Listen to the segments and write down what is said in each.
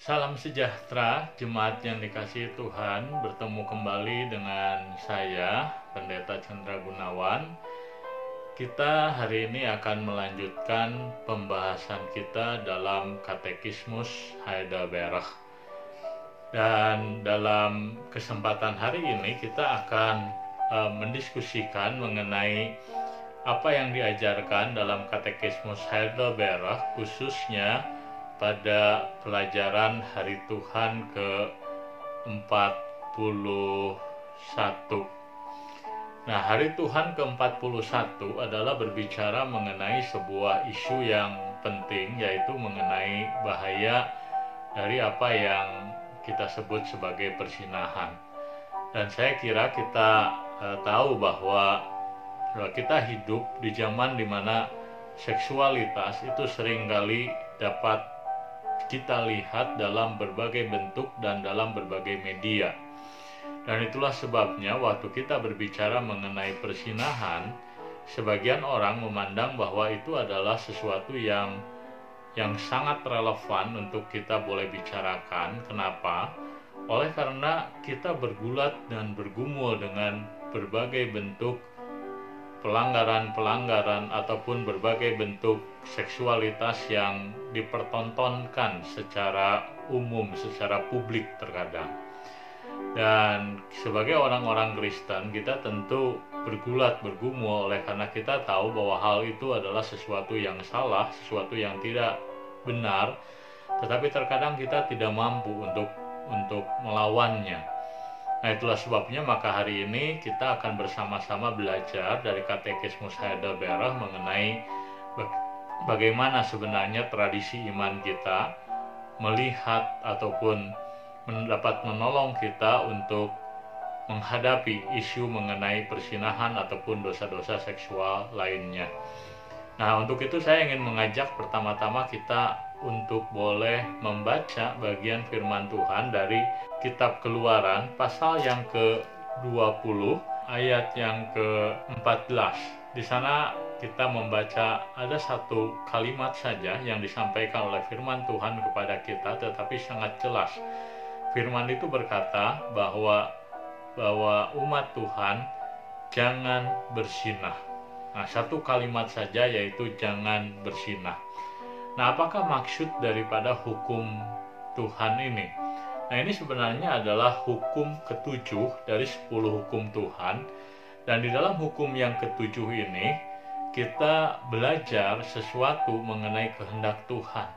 Salam sejahtera, jemaat yang dikasihi Tuhan, bertemu kembali dengan saya, Pendeta Chandra Gunawan. Kita hari ini akan melanjutkan pembahasan kita dalam Katekismus Heidelberg. Dan dalam kesempatan hari ini kita akan mendiskusikan mengenai apa yang diajarkan dalam Katekismus Heidelberg, khususnya pada pelajaran Hari Tuhan ke-41. Nah, Hari Tuhan ke-41 adalah berbicara mengenai sebuah isu yang penting, yaitu mengenai bahaya dari apa yang kita sebut sebagai perzinahan. Dan saya kira kita tahu bahwa kita hidup di zaman di mana seksualitas itu seringkali dapat kita lihat dalam berbagai bentuk dan dalam berbagai media. Dan itulah sebabnya waktu kita berbicara mengenai perzinahan, sebagian orang memandang bahwa itu adalah sesuatu yang sangat relevan untuk kita boleh bicarakan. Kenapa? Oleh karena kita bergulat dan bergumul dengan berbagai bentuk pelanggaran ataupun berbagai bentuk seksualitas yang dipertontonkan secara umum, secara publik terkadang. Dan sebagai orang-orang Kristen, kita tentu bergulat, bergumul oleh karena kita tahu bahwa hal itu adalah sesuatu yang salah, sesuatu yang tidak benar, tetapi terkadang kita tidak mampu untuk melawannya. Nah, itulah sebabnya maka hari ini kita akan bersama-sama belajar dari Katekismus Heidelberg mengenai bagaimana sebenarnya tradisi iman kita melihat ataupun dapat menolong kita untuk menghadapi isu mengenai perzinahan ataupun dosa-dosa seksual lainnya. Nah, untuk itu saya ingin mengajak pertama-tama kita untuk boleh membaca bagian firman Tuhan dari Kitab Keluaran pasal yang ke-20 ayat yang ke-14. Di sana kita membaca ada satu kalimat saja yang disampaikan oleh firman Tuhan kepada kita, tetapi sangat jelas. Firman itu berkata bahwa umat Tuhan jangan berzinah. Nah, satu kalimat saja, yaitu jangan berzinah. Nah, apakah maksud daripada hukum Tuhan ini? Nah, ini sebenarnya adalah hukum ke-7 dari 10 hukum Tuhan. Dan di dalam hukum yang ke-7 ini, kita belajar sesuatu mengenai kehendak Tuhan.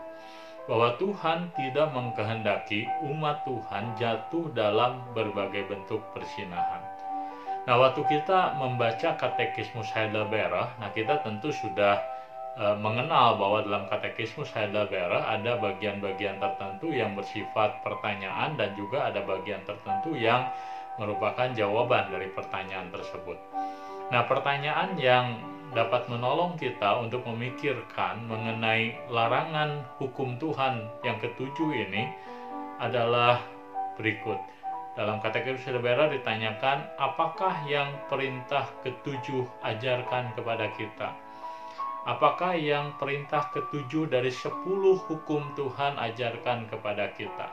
Bahwa Tuhan tidak mengkehendaki umat Tuhan jatuh dalam berbagai bentuk perzinahan. Nah, waktu kita membaca Katekismus Heidelberg, nah kita tentu sudah mengenal bahwa dalam Katekismus Heidelberg ada bagian-bagian tertentu yang bersifat pertanyaan dan juga ada bagian tertentu yang merupakan jawaban dari pertanyaan tersebut. Nah, pertanyaan yang dapat menolong kita untuk memikirkan mengenai larangan hukum Tuhan yang ke-7 ini adalah berikut. Dalam Katekismus Heidelberg ditanyakan, apakah yang perintah ke-7 ajarkan kepada kita? Apakah yang perintah ke-7 dari 10 hukum Tuhan ajarkan kepada kita?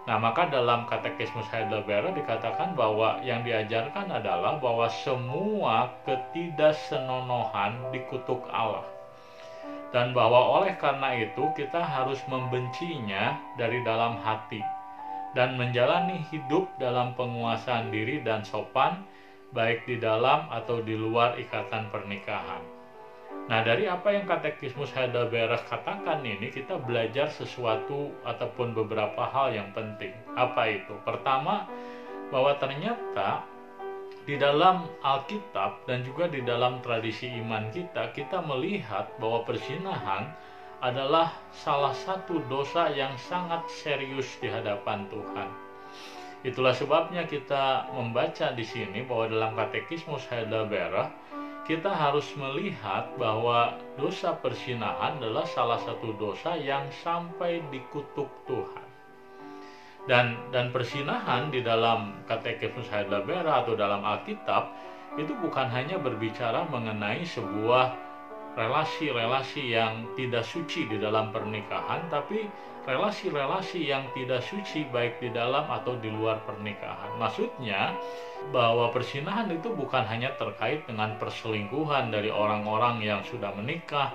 Nah, maka dalam Katekismus Heidelberg dikatakan bahwa yang diajarkan adalah bahwa semua ketidaksenonohan dikutuk Allah. Dan bahwa oleh karena itu kita harus membencinya dari dalam hati dan menjalani hidup dalam penguasaan diri dan sopan, baik di dalam atau di luar ikatan pernikahan. Nah, dari apa yang Katekismus Heidelberg katakan ini, kita belajar sesuatu ataupun beberapa hal yang penting. Apa itu? Pertama, bahwa ternyata di dalam Alkitab dan juga di dalam tradisi iman kita melihat bahwa perzinahan adalah salah satu dosa yang sangat serius di hadapan Tuhan. Itulah sebabnya kita membaca di sini bahwa dalam Katekismus Heidelberg kita harus melihat bahwa dosa perzinahan adalah salah satu dosa yang sampai dikutuk Tuhan. Dan perzinahan di dalam Katekismus Heidelberg atau dalam Alkitab itu bukan hanya berbicara mengenai sebuah relasi-relasi yang tidak suci di dalam pernikahan, tapi relasi-relasi yang tidak suci baik di dalam atau di luar pernikahan. Maksudnya bahwa perzinahan itu bukan hanya terkait dengan perselingkuhan dari orang-orang yang sudah menikah,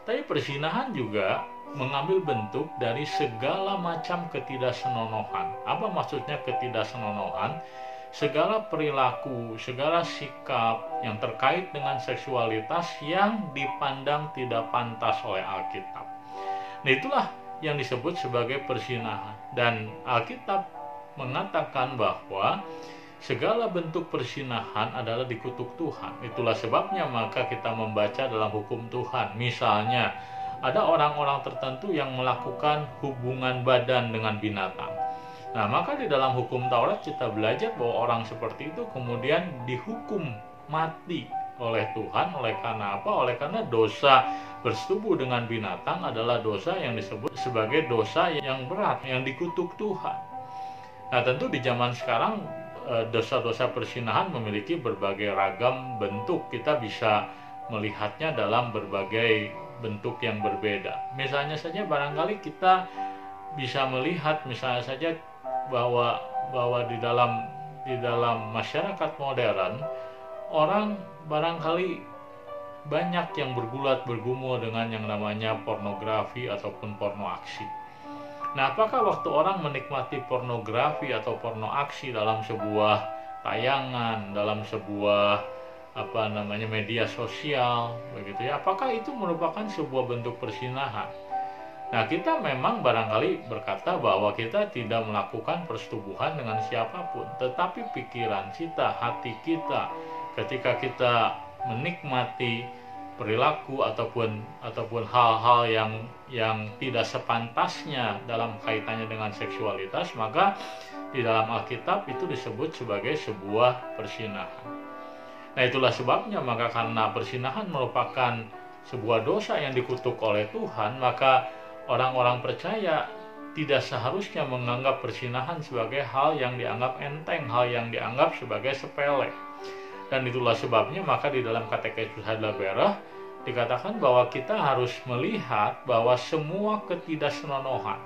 tapi perzinahan juga mengambil bentuk dari segala macam ketidaksenonohan. Apa maksudnya ketidaksenonohan? Segala perilaku, segala sikap yang terkait dengan seksualitas yang dipandang tidak pantas oleh Alkitab. Nah, itulah yang disebut sebagai perzinahan. Dan Alkitab mengatakan bahwa segala bentuk perzinahan adalah dikutuk Tuhan. Itulah sebabnya maka kita membaca dalam hukum Tuhan. Misalnya, ada orang-orang tertentu yang melakukan hubungan badan dengan binatang. Nah, maka di dalam hukum Taurat kita belajar bahwa orang seperti itu kemudian dihukum mati oleh Tuhan. Oleh karena apa? Oleh karena dosa bersetubuh dengan binatang adalah dosa yang disebut sebagai dosa yang berat, yang dikutuk Tuhan. Nah, tentu di zaman sekarang dosa-dosa perzinahan memiliki berbagai ragam bentuk. Kita bisa melihatnya dalam berbagai bentuk yang berbeda. Misalnya saja barangkali kita bisa melihat misalnya saja bahwa di dalam masyarakat modern orang barangkali banyak yang bergulat bergumul dengan yang namanya pornografi ataupun porno aksi. Nah, apakah waktu orang menikmati pornografi atau porno aksi dalam sebuah tayangan, dalam sebuah media sosial begitu ya, apakah itu merupakan sebuah bentuk perzinahan? Nah, kita memang barangkali berkata bahwa kita tidak melakukan persetubuhan dengan siapapun, tetapi pikiran kita, hati kita, ketika kita menikmati perilaku ataupun hal-hal yang tidak sepantasnya dalam kaitannya dengan seksualitas, maka di dalam Alkitab itu disebut sebagai sebuah perzinahan. Nah, itulah sebabnya maka karena perzinahan merupakan sebuah dosa yang dikutuk oleh Tuhan, maka orang-orang percaya tidak seharusnya menganggap perzinahan sebagai hal yang dianggap enteng, hal yang dianggap sebagai sepele. Dan itulah sebabnya maka di dalam Katekismus Hadlaberah dikatakan bahwa kita harus melihat bahwa semua ketidaksenonohan,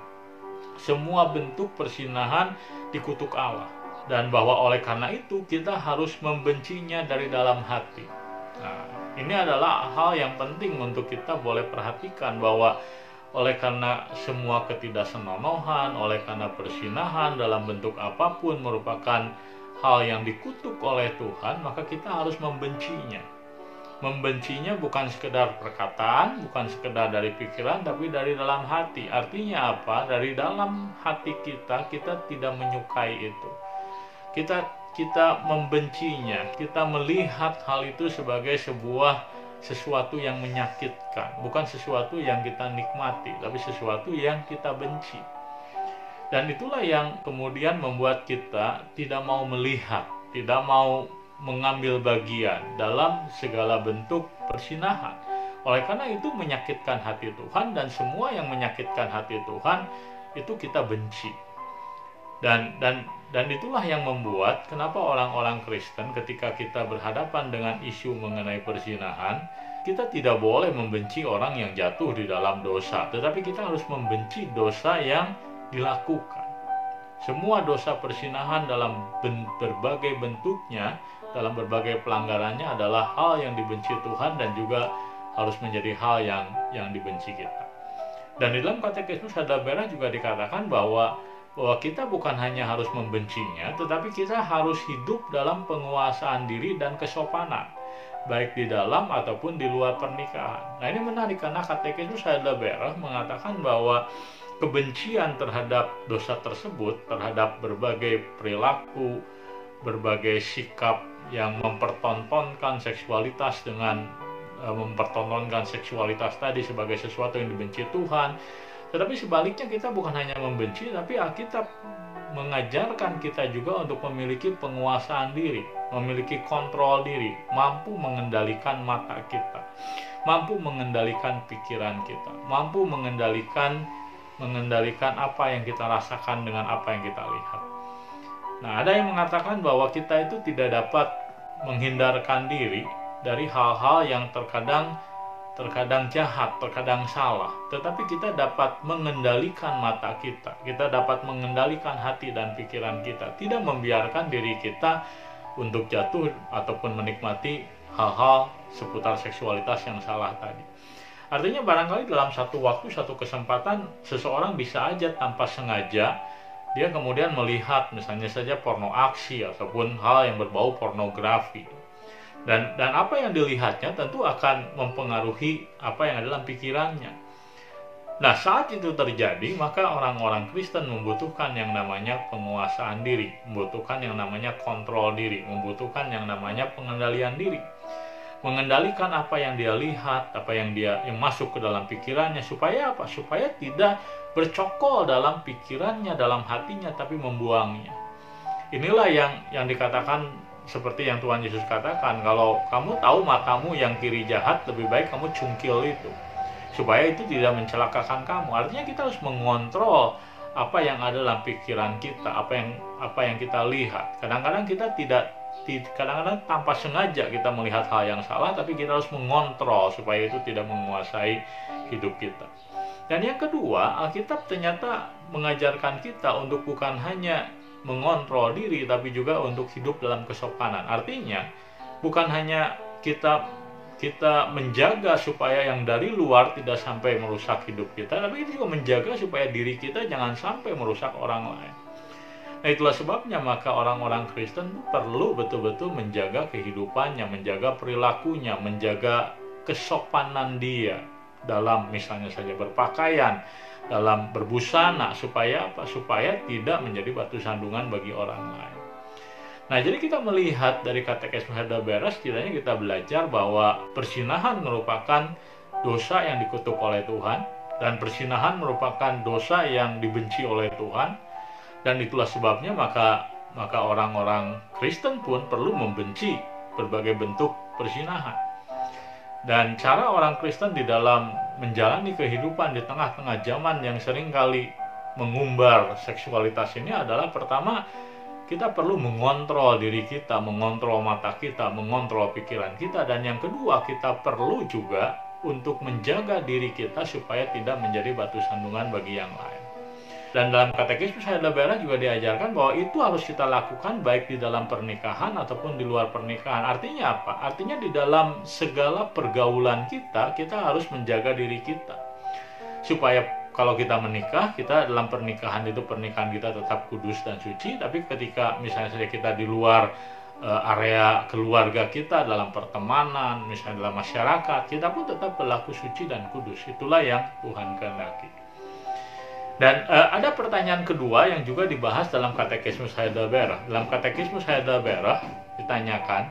semua bentuk perzinahan dikutuk Allah. Dan bahwa oleh karena itu kita harus membencinya dari dalam hati. Nah, ini adalah hal yang penting untuk kita boleh perhatikan, bahwa oleh karena semua ketidaksenonohan, oleh karena perzinahan dalam bentuk apapun merupakan hal yang dikutuk oleh Tuhan, maka kita harus membencinya. Membencinya bukan sekedar perkataan, bukan sekedar dari pikiran, tapi dari dalam hati. Artinya apa? Dari dalam hati kita tidak menyukai itu. Kita membencinya, kita melihat hal itu sebagai sesuatu yang menyakitkan, bukan sesuatu yang kita nikmati, tapi sesuatu yang kita benci. Dan itulah yang kemudian membuat kita tidak mau melihat, tidak mau mengambil bagian dalam segala bentuk perzinahan. Oleh karena itu menyakitkan hati Tuhan, dan semua yang menyakitkan hati Tuhan itu kita benci. Dan itulah yang membuat kenapa orang-orang Kristen ketika kita berhadapan dengan isu mengenai perzinahan, kita tidak boleh membenci orang yang jatuh di dalam dosa, tetapi kita harus membenci dosa yang dilakukan. Semua dosa perzinahan dalam berbagai bentuknya, dalam berbagai pelanggarannya adalah hal yang dibenci Tuhan dan juga harus menjadi hal yang dibenci kita. Dan di dalam Katekismus Hadlaberah juga dikatakan bahwa kita bukan hanya harus membencinya, tetapi kita harus hidup dalam penguasaan diri dan kesopanan, baik di dalam ataupun di luar pernikahan. Nah, ini menarik karena Katekismus Hadlaberah mengatakan bahwa kebencian terhadap dosa tersebut, terhadap berbagai perilaku, berbagai sikap yang mempertontonkan seksualitas mempertontonkan seksualitas tadi sebagai sesuatu yang dibenci Tuhan. Tetapi sebaliknya kita bukan hanya membenci, tapi Alkitab mengajarkan kita juga untuk memiliki penguasaan diri, memiliki kontrol diri, mampu mengendalikan mata kita, mampu mengendalikan pikiran kita, mampu mengendalikan apa yang kita rasakan dengan apa yang kita lihat. Nah, ada yang mengatakan bahwa kita itu tidak dapat menghindarkan diri dari hal-hal yang terkadang terkadang jahat, terkadang salah, tetapi kita dapat mengendalikan mata kita dapat mengendalikan hati dan pikiran kita, tidak membiarkan diri kita untuk jatuh ataupun menikmati hal-hal seputar seksualitas yang salah tadi. Artinya barangkali dalam satu waktu, satu kesempatan, seseorang bisa aja tanpa sengaja dia kemudian melihat misalnya saja porno aksi ataupun hal yang berbau pornografi. Dan apa yang dilihatnya tentu akan mempengaruhi apa yang ada dalam pikirannya. Nah, saat itu terjadi, maka orang-orang Kristen membutuhkan yang namanya penguasaan diri, membutuhkan yang namanya kontrol diri, membutuhkan yang namanya pengendalian diri. Mengendalikan apa yang dia lihat, apa yang masuk ke dalam pikirannya, supaya apa? Supaya tidak bercokol dalam pikirannya, dalam hatinya, tapi membuangnya. Inilah yang dikatakan seperti yang Tuhan Yesus katakan, kalau kamu tahu matamu yang kiri jahat, lebih baik kamu cungkil itu, supaya itu tidak mencelakakan kamu. Artinya kita harus mengontrol apa yang ada dalam pikiran kita, apa yang kita lihat. Kadang-kadang kita kadang-kadang tanpa sengaja kita melihat hal yang salah, tapi kita harus mengontrol supaya itu tidak menguasai hidup kita. Dan yang kedua, Alkitab ternyata mengajarkan kita untuk bukan hanya mengontrol diri, tapi juga untuk hidup dalam kesopanan. Artinya bukan hanya kita menjaga supaya yang dari luar tidak sampai merusak hidup kita, tapi kita juga menjaga supaya diri kita jangan sampai merusak orang lain. Nah, itulah sebabnya maka orang-orang Kristen perlu betul-betul menjaga kehidupannya, menjaga perilakunya, menjaga kesopanan dia dalam misalnya saja berpakaian, dalam berbusana, supaya apa? Supaya tidak menjadi batu sandungan bagi orang lain. Nah, jadi kita melihat dari Katekismus Heidelberg, setidaknya kita belajar bahwa persinahan merupakan dosa yang dikutuk oleh Tuhan, dan persinahan merupakan dosa yang dibenci oleh Tuhan, dan itulah sebabnya maka orang-orang Kristen pun perlu membenci berbagai bentuk persinahan. Dan cara orang Kristen di dalam menjalani kehidupan di tengah-tengah zaman yang seringkali mengumbar seksualitas ini adalah, pertama, kita perlu mengontrol diri kita, mengontrol mata kita, mengontrol pikiran kita. Dan yang kedua, kita perlu juga untuk menjaga diri kita supaya tidak menjadi batu sandungan bagi yang lain. Dan dalam Katekismus Heidelberg juga diajarkan bahwa itu harus kita lakukan baik di dalam pernikahan ataupun di luar pernikahan. Artinya apa? Artinya di dalam segala pergaulan kita harus menjaga diri kita. Supaya kalau kita menikah, kita dalam pernikahan kita tetap kudus dan suci. Tapi ketika misalnya saja kita di luar area keluarga kita, dalam pertemanan, misalnya dalam masyarakat, kita pun tetap berlaku suci dan kudus. Itulah yang Tuhan kehendaki. Dan ada pertanyaan kedua yang juga dibahas dalam Katekismus Heidelberg. Dalam Katekismus Heidelberg ditanyakan,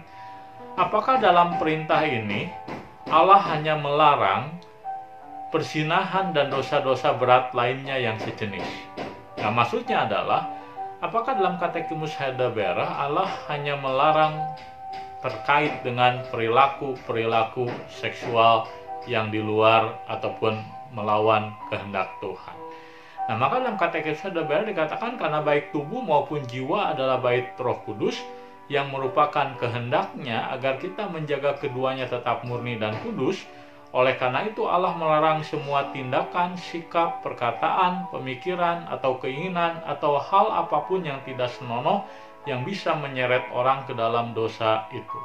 apakah dalam perintah ini Allah hanya melarang persinahan dan dosa-dosa berat lainnya yang sejenis? Nah, maksudnya adalah, apakah dalam Katekismus Heidelberg Allah hanya melarang terkait dengan perilaku seksual yang di luar ataupun melawan kehendak Tuhan? Nah, maka dalam Katekismus Heidelberg dikatakan, karena baik tubuh maupun jiwa adalah bait Roh Kudus yang merupakan kehendaknya agar kita menjaga keduanya tetap murni dan kudus. Oleh karena itu Allah melarang semua tindakan, sikap, perkataan, pemikiran, atau keinginan, atau hal apapun yang tidak senonoh yang bisa menyeret orang ke dalam dosa itu.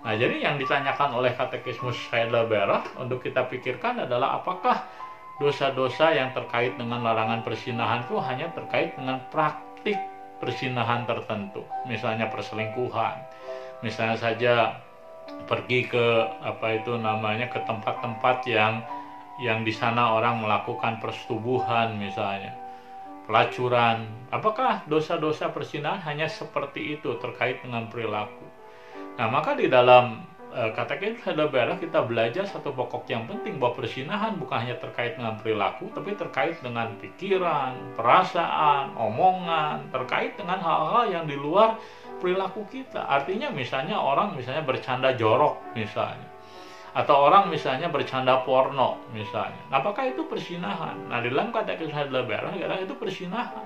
Nah, jadi yang ditanyakan oleh Katekismus Heidelberg untuk kita pikirkan adalah, apakah dosa-dosa yang terkait dengan larangan persinahan itu hanya terkait dengan praktik persinahan tertentu, misalnya perselingkuhan, misalnya saja pergi ke ke tempat-tempat yang di sana orang melakukan persetubuhan, misalnya pelacuran. Apakah dosa-dosa persinahan hanya seperti itu terkait dengan perilaku? Nah, maka di dalam Katekismus Heidelberg kita belajar satu pokok yang penting, bahwa persinahan bukan hanya terkait dengan perilaku, tapi terkait dengan pikiran, perasaan, omongan, terkait dengan hal-hal yang di luar perilaku kita. Artinya misalnya orang bercanda jorok misalnya, atau orang misalnya bercanda porno misalnya. Apakah itu persinahan? Nah, di dalam Katekismus Heidelberg itu persinahan.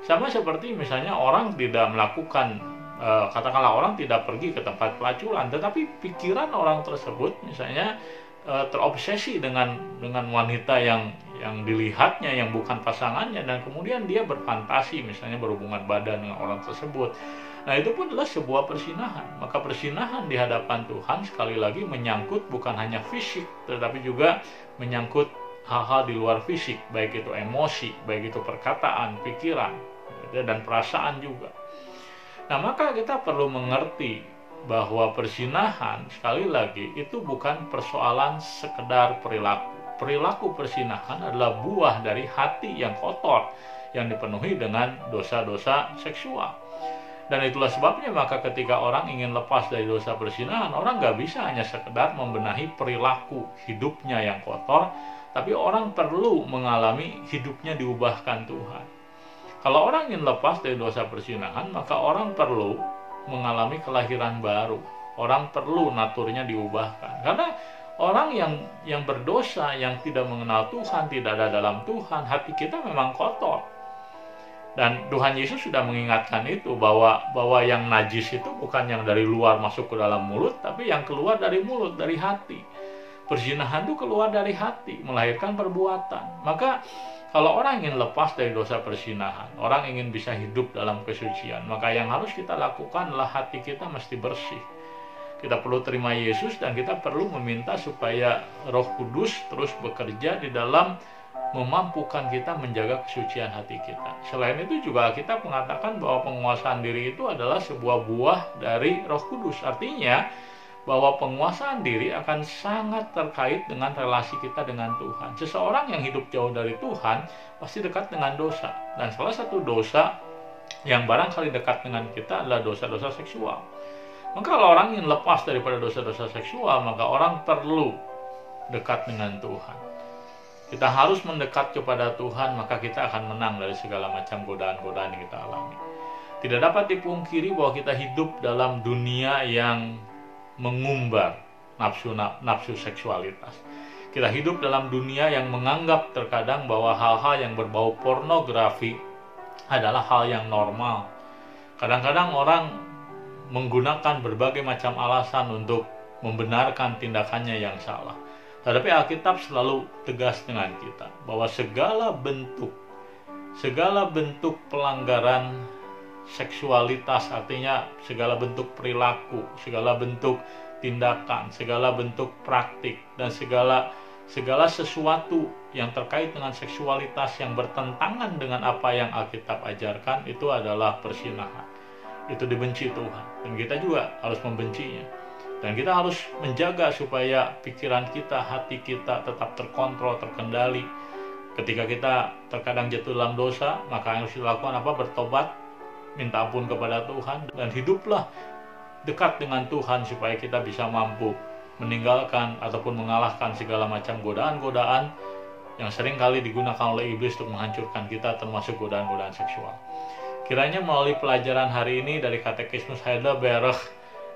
Sama seperti misalnya orang tidak melakukan, katakanlah orang tidak pergi ke tempat pelacuran, tetapi pikiran orang tersebut misalnya terobsesi dengan wanita yang dilihatnya, yang bukan pasangannya, dan kemudian dia berfantasi misalnya berhubungan badan dengan orang tersebut. Nah, itu pun adalah sebuah persinahan. Maka persinahan di hadapan Tuhan sekali lagi menyangkut bukan hanya fisik, tetapi juga menyangkut hal-hal di luar fisik, baik itu emosi, baik itu perkataan, pikiran, dan perasaan juga. Nah, maka kita perlu mengerti bahwa persinahan sekali lagi itu bukan persoalan sekedar perilaku. Perilaku persinahan adalah buah dari hati yang kotor, yang dipenuhi dengan dosa-dosa seksual. Dan itulah sebabnya maka ketika orang ingin lepas dari dosa persinahan, orang gak bisa hanya sekedar membenahi perilaku hidupnya yang kotor, tapi orang perlu mengalami hidupnya diubahkan Tuhan. Kalau orang ingin lepas dari dosa persinahan, maka orang perlu mengalami kelahiran baru. Orang perlu naturnya diubahkan. Karena orang yang berdosa, yang tidak mengenal Tuhan, tidak ada dalam Tuhan, hati kita memang kotor. Dan Tuhan Yesus sudah mengingatkan itu bahwa yang najis itu bukan yang dari luar masuk ke dalam mulut, tapi yang keluar dari mulut, dari hati. Perzinahan itu keluar dari hati, melahirkan perbuatan. Maka kalau orang ingin lepas dari dosa perzinahan, orang ingin bisa hidup dalam kesucian, maka yang harus kita lakukan adalah hati kita mesti bersih. Kita perlu terima Yesus dan kita perlu meminta supaya Roh Kudus terus bekerja di dalam memampukan kita menjaga kesucian hati kita. Selain itu juga kita mengatakan bahwa penguasaan diri itu adalah sebuah buah dari Roh Kudus. Artinya bahwa penguasaan diri akan sangat terkait dengan relasi kita dengan Tuhan. Seseorang yang hidup jauh dari Tuhan pasti dekat dengan dosa. Dan salah satu dosa yang barangkali dekat dengan kita adalah dosa-dosa seksual. Maka kalau orang ingin lepas daripada dosa-dosa seksual, maka orang perlu dekat dengan Tuhan. Kita harus mendekat kepada Tuhan, maka kita akan menang dari segala macam godaan-godaan yang kita alami. Tidak dapat dipungkiri bahwa kita hidup dalam dunia yang mengumbar nafsu seksualitas. Kita hidup dalam dunia yang menganggap terkadang bahwa hal-hal yang berbau pornografi adalah hal yang normal. Kadang-kadang orang menggunakan berbagai macam alasan untuk membenarkan tindakannya yang salah. Tetapi Alkitab selalu tegas dengan kita bahwa segala bentuk pelanggaran seksualitas, artinya segala bentuk perilaku, segala bentuk tindakan, segala bentuk praktik, dan segala sesuatu yang terkait dengan seksualitas yang bertentangan dengan apa yang Alkitab ajarkan, itu adalah perzinahan. Itu dibenci Tuhan, dan kita juga harus membencinya. Dan kita harus menjaga supaya pikiran kita, hati kita tetap terkontrol, terkendali. Ketika kita terkadang jatuh dalam dosa, maka yang harus dilakukan apa? Bertobat, minta ampun kepada Tuhan, dan hiduplah dekat dengan Tuhan supaya kita bisa mampu meninggalkan ataupun mengalahkan segala macam godaan-godaan yang sering kali digunakan oleh iblis untuk menghancurkan kita, termasuk godaan-godaan seksual. Kiranya melalui pelajaran hari ini dari Katekismus Heidelberg,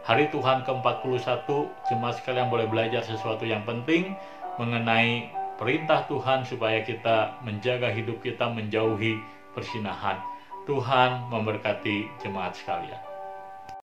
hari Tuhan ke-41, jemaat sekalian boleh belajar sesuatu yang penting mengenai perintah Tuhan supaya kita menjaga hidup kita menjauhi perzinahan. Tuhan memberkati jemaat sekalian.